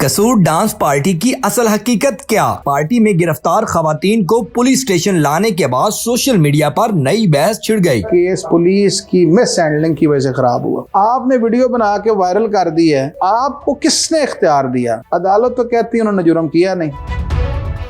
कसूर dance party की असल हकीकत क्या? पार्टी में गिरफ्तार खवातीन को पुलिस स्टेशन लाने के बाद सोशल मीडिया पर नई बहस छिड़ गई। केस पुलिस की मिस हैंडलिंग की वजह से खराब हुआ। आपने वीडियो बना के वायरल कर दी है, आपको किसने इख्तियार दिया? अदालत तो कहती है उन्होंने जुर्म किया नहीं।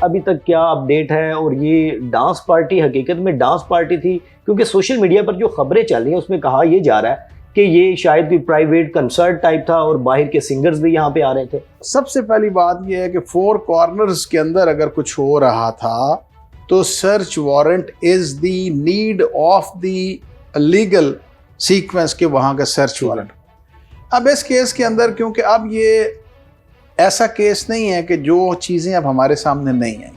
अभी तक क्या अपडेट है? और ये डांस पार्टी हकीकत में डांस पार्टी थी? क्योंकि सोशल मीडिया पर जो खबरें चल रही हैं उसमें कहा यह जा रहा है कि ये शायद भी प्राइवेट कंसर्ट टाइप था और बाहर के सिंगर्स भी यहाँ पे आ रहे थे। सबसे पहली बात यह है कि फोर कॉर्नर्स के अंदर अगर कुछ हो रहा था तो search warrant is the need of the legal sequence के वहाँ का सर्च वारंट। अब इस केस के अंदर क्योंकि अब ये ऐसा केस नहीं है कि जो चीज़ें अब हमारे सामने नहीं हैं।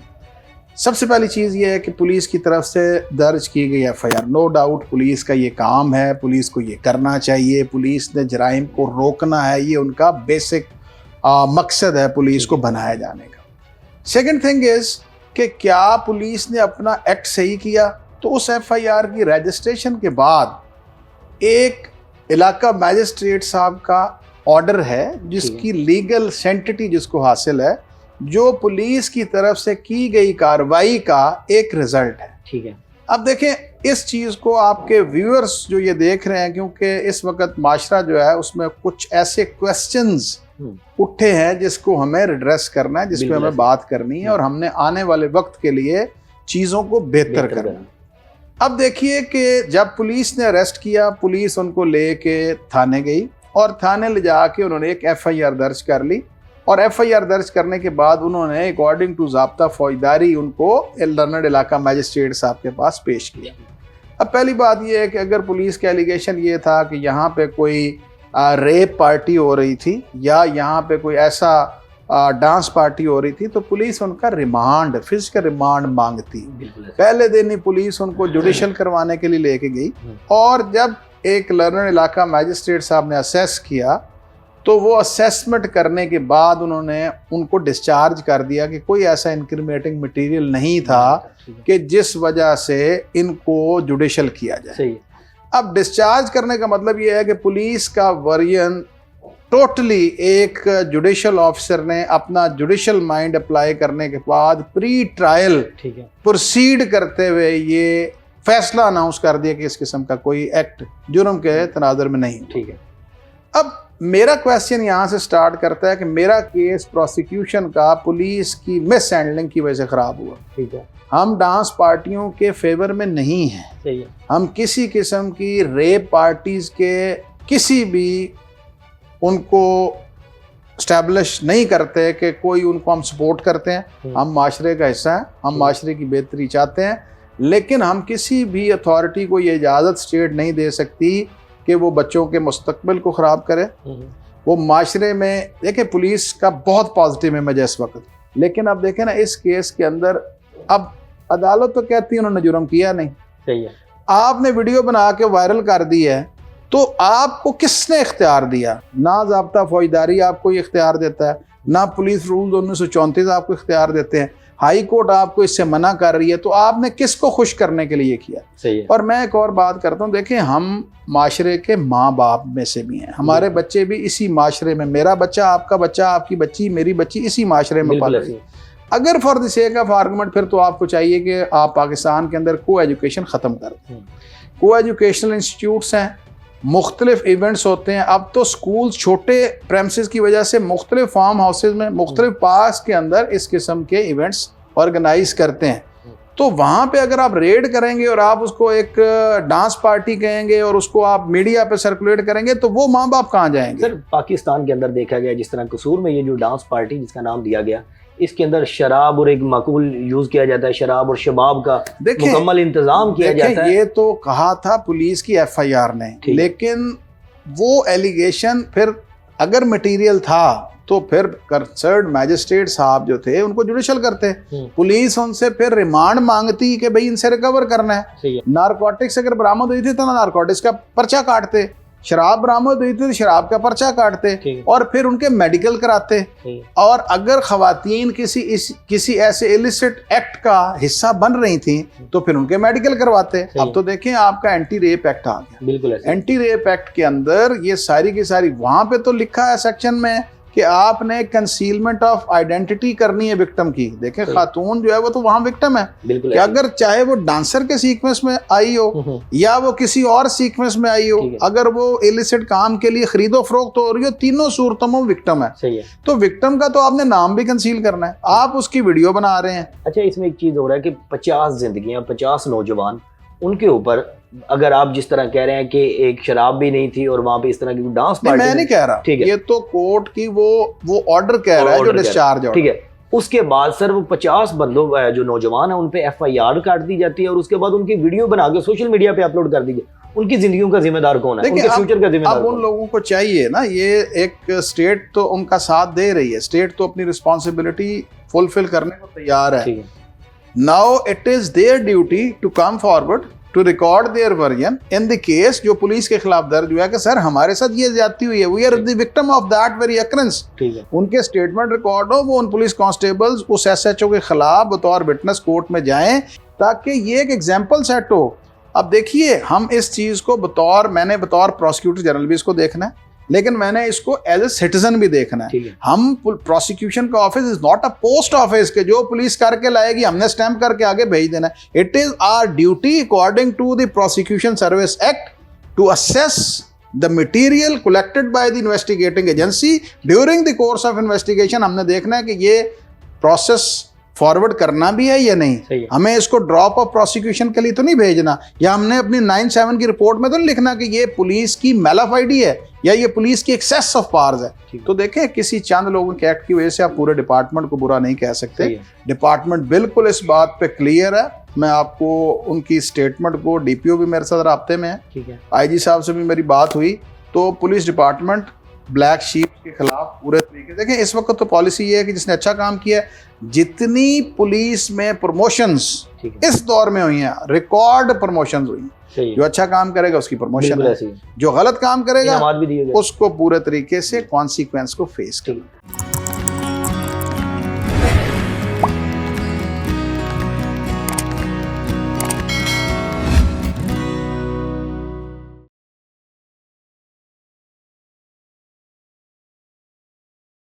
सबसे पहली चीज़ ये है कि पुलिस की तरफ से दर्ज की गई एफआईआर, नो डाउट पुलिस का ये काम है, पुलिस को ये करना चाहिए, पुलिस ने जराइम को रोकना है, ये उनका बेसिक मकसद है पुलिस को बनाया जाने का। सेकंड थिंग इज़ कि क्या पुलिस ने अपना एक्ट सही किया? तो उस एफआईआर की रजिस्ट्रेशन के बाद एक इलाका मैजिस्ट्रेट साहब का ऑर्डर है जिसकी लीगल सेंटिटी जिसको हासिल है, जो पुलिस की तरफ से की गई कार्रवाई का एक रिजल्ट है। ठीक है। अब देखें इस चीज़ को आपके व्यूअर्स जो ये देख रहे हैं, क्योंकि इस वक्त माशरा जो है उसमें कुछ ऐसे क्वेश्चंस उठे हैं जिसको हमें एड्रेस करना है, जिस पे हमें बात करनी है और हमने आने वाले वक्त के लिए चीज़ों को बेहतर करना है। अब देखिए कि जब पुलिस ने अरेस्ट किया, पुलिस उनको ले के थाने गई और थाने ले जाके उन्होंने एक एफआईआर दर्ज कर ली और एफआईआर दर्ज करने के बाद उन्होंने अकॉर्डिंग टू ज़ाब्ता फौजदारी उनको लर्नड इलाका मैजिस्ट्रेट साहब के पास पेश किया। अब पहली बात यह है कि अगर पुलिस का एलिगेशन ये था कि यहाँ पे कोई रेप पार्टी हो रही थी या यहाँ पे कोई ऐसा डांस पार्टी हो रही थी तो पुलिस उनका रिमांड, फिजिकल रिमांड मांगती। पहले दिन ही पुलिस उनको जुडिशल करवाने के लिए लेके गई और जब एक लर्नड इलाका मैजिस्ट्रेट साहब ने असेस किया तो वो असेसमेंट करने के बाद उन्होंने उनको डिस्चार्ज कर दिया कि कोई ऐसा इंक्रिमिनेटिंग मटेरियल नहीं था कि जिस वजह से इनको जुडिशल किया जाए। सही। अब डिस्चार्ज करने का मतलब ये है कि पुलिस का वर्जन टोटली एक जुडिशल ऑफिसर ने अपना जुडिशल माइंड अप्लाई करने के बाद प्री ट्रायल प्रोसीड करते हुए ये फैसला अनाउंस कर दिया कि इस किस्म का कोई एक्ट जुर्म के तनाजर में नहीं। ठीक है। अब मेरा क्वेश्चन यहाँ से स्टार्ट करता है कि मेरा केस प्रोसिक्यूशन का पुलिस की मिस हैंडलिंग की वजह से खराब हुआ। ठीक है। हम डांस पार्टियों के फेवर में नहीं हैं। सही है। हम किसी किस्म की रेप पार्टीज के किसी भी उनको स्टैब्लिश नहीं करते कि कोई उनको हम सपोर्ट करते हैं। हम माशरे का हिस्सा हैं, हम माशरे की बेहतरी चाहते हैं, लेकिन हम किसी भी अथॉरिटी को ये इजाज़त स्टेट नहीं दे सकती कि वो बच्चों के मुस्तकबिल को ख़राब करे। वो माशरे में देखें पुलिस का बहुत पॉजिटिव इमेज है इस वक्त, लेकिन अब देखें ना इस केस के अंदर अब अदालत तो कहती है उन्होंने जुर्म किया नहीं। सही है। आपने वीडियो बना के वायरल कर दी है तो आपको किसने इख्तियार दिया? ना ज़ाब्ता फौजदारी आपको ये इख्तियार देता है, ना पुलिस रूल्स 1934 आपको इख्तियार देते हैं, हाई कोर्ट आपको इससे मना कर रही है, तो आपने किसको खुश करने के लिए किया? सही है। और मैं एक और बात करता हूँ, देखें हम माशरे के माँ बाप में से भी हैं, हमारे बच्चे भी इसी माशरे में, मेरा बच्चा, आपका बच्चा, आपकी बच्ची, मेरी बच्ची इसी माशरे में पल रही है। अगर for the sake of argument फिर तो आपको चाहिए कि आप पाकिस्तान के अंदर को एजुकेशन ख़त्म कर दें। को एजुकेशनल इंस्टीट्यूट्स हैं, मुख्तलिफ इवेंट्स होते हैं। अब तो स्कूल छोटे प्रेमिसेस की वजह से मुख्तलिफ फार्म हाउसेज में मुख्तलिफ पार्क्स के अंदर इस किस्म के इवेंट्स ऑर्गेनाइज करते हैं। तो वहाँ पे अगर आप रेड करेंगे और आप उसको एक डांस पार्टी कहेंगे और उसको आप मीडिया पे सर्कुलेट करेंगे तो वो माँ बाप कहाँ जाएंगे? सर पाकिस्तान के अंदर देखा गया जिस तरह कसूर में ये जो डांस पार्टी जिसका नाम दिया गया, इसके अंदर शराब और एक माकूल यूज किया जाता है, शराब और शबाब का मुकम्मल इंतजाम किया जाता है। ये तो कहा था पुलिस की एफआईआर ने, लेकिन वो एलिगेशन फिर अगर मटेरियल था तो फिर कंसर्न मैजिस्ट्रेट साहब जो थे उनको जुडिशल करते, पुलिस उनसे फिर रिमांड मांगती कि भाई इनसे रिकवर करना है। नारकोटिक्स अगर बरामद हुई थी तो नारकोटिक्स का पर्चा काटते, शराब बरामद हुई थी तो शराब का पर्चा काटते और फिर उनके मेडिकल कराते। और अगर खवातीन किसी ऐसे इलिसिट एक्ट का हिस्सा बन रही थी तो फिर उनके मेडिकल करवाते। अब तो देखें आपका एंटी रेप एक्ट आ गया। बिल्कुल। एंटी रेप एक्ट के अंदर ये सारी की सारी, वहां पे तो लिखा है सेक्शन में कि आपने कंसीलमेंट ऑफ आइडेंटिटी करनी है विक्टिम की। देखें खातून जो है वो तो वहां विक्टिम है बिल्कुल कि अगर चाहे वो डांसर के सीक्वेंस में आई हो या वो किसी और सीक्वेंस में आई हो, अगर वो इलिसिट काम के लिए खरीदो फरोख्त हो रही हो, तीनों सूरतों में विक्टिम है। सही है। तो विक्टिम का तो आपने नाम भी कंसील करना है, आप उसकी वीडियो बना रहे हैं। अच्छा, इसमें एक चीज हो रहा है कि 50 जिंदगियां, 50 नौजवान, उनके ऊपर अगर आप जिस तरह कह रहे हैं कि एक शराब भी नहीं थी और वहां पे इस तरह की डांस पार्टी, मैं नहीं कह रहा, ठीक है, ये तो कोर्ट की वो ऑर्डर कह रहा है जो डिस्चार्ज ऑर्डर, ठीक है। उसके बाद सर वो 50 बंदों जो नौजवान है उन पे FIR काट दी जाती है और उसके बाद उनकी वीडियो बना के सोशल मीडिया पे अपलोड कर दीजिए। उनकी जिंदगियों का जिम्मेदार कौन है? उनके फ्यूचर का जिम्मेदार अब उन लोगों को चाहिए ना, ये एक स्टेट तो उनका साथ दे रही है, स्टेट तो अपनी रिस्पॉन्सिबिलिटी फुलफिल करने को तैयार है। Now it is their duty to come forward to record their version in the case जो पुलिस के खिलाफ दर्ज हुआ है कि सर हमारे साथ ये ज्यादती हुई है, we are the victim of that very occurrence. उनके स्टेटमेंट रिकॉर्ड हो, वो उन पुलिस कांस्टेबल्स उस SHO के खिलाफ बतौर विटनेस कोर्ट में जाएं ताकि ये एक एग्जाम्पल सेट हो। अब देखिए, हम इस चीज को मैंने बतौर प्रोसिक्यूटर जनरल भी इसको देखना है, लेकिन मैंने इसको एज ए सिटीजन भी देखना है। हम प्रोसिक्यूशन का office is not a post office के जो पुलिस करके लाएगी हमने स्टैम्प करके आगे भेज देना। It is our duty according to the prosecution service act to assess the material collected by the investigating agency during the course of investigation. हमने देखना है कि ये प्रोसेस फॉरवर्ड करना भी है या नहीं, हमें इसको ड्रॉप ऑफ प्रोसिक्यूशन के लिए तो नहीं भेजना, या हमने अपनी 9/7 की रिपोर्ट में तो नहीं लिखना कि ये पुलिस की मैलाफाइडी है या ये पुलिस की एक्सेस ऑफ पावर्स है। तो देखें, किसी चंद लोगों के एक्ट की वजह से आप पूरे डिपार्टमेंट को बुरा नहीं कह सकते। डिपार्टमेंट बिल्कुल इस बात पे क्लियर है। मैं आपको उनकी स्टेटमेंट को, DPO भी मेरे साथ राब्ते में है, IG साहब से भी मेरी बात हुई, तो पुलिस डिपार्टमेंट ब्लैक शीप के खिलाफ पूरे तरीके। देखें, इस वक्त तो पॉलिसी ये है कि जिसने अच्छा काम किया है, जितनी पुलिस में प्रमोशंस इस दौर में हुई हैं, रिकॉर्ड प्रमोशंस हुई हैं, जो अच्छा काम करेगा उसकी प्रमोशन है, जो गलत काम करेगा उसको पूरे तरीके से कॉन्सिक्वेंस को फेस करना।